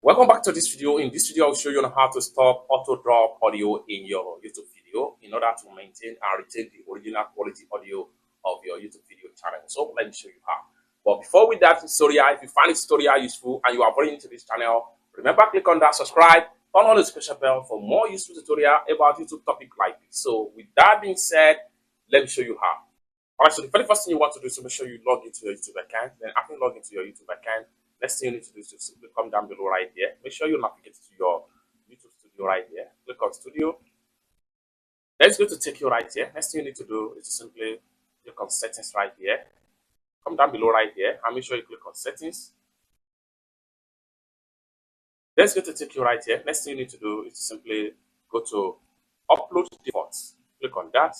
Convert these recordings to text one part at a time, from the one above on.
Welcome back to this video. In this video, I'll show you on how to stop auto drop audio in your YouTube video in order to maintain and retain the original quality audio of your YouTube video channel. So let me show you how. But before we dive into tutorial, if you find this tutorial useful and you are very into this channel, remember click on that subscribe, turn on the special bell for more useful tutorial about YouTube topic like this. So with that being said, let me show you how. Alright, so the very first thing you want to do is to make sure you log into your YouTube account. Then after you log into your YouTube account, next thing you need to do is to simply come down below right here. Make sure you navigate to your YouTube studio right here. Click on studio. Then it's going to take you right here. Next thing you need to do is to simply click on settings right here. Come down below right here and make sure you click on settings. Then it's going to take you right here. Next thing you need to do is to simply go to upload defaults. Click on that.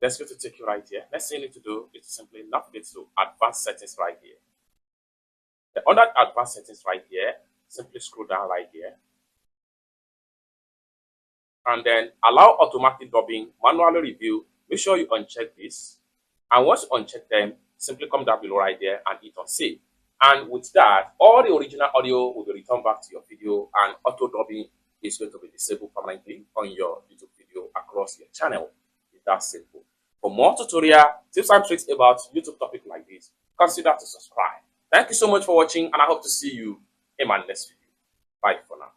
That's going to take you right here. Next thing you need to do is to simply navigate to advanced settings right here. Then under advanced settings right here, simply scroll down right here. And then allow automatic dubbing, manually review. Make sure you uncheck this. And once you uncheck them, simply come down below right there and hit on save. And with that, all the original audio will be returned back to your video and auto dubbing is going to be disabled permanently on your YouTube video across your channel. It's that simple. For more tutorial, tips and tricks about YouTube topic like this, consider to subscribe. Thank you so much for watching and I hope to see you in my next video. Bye for now.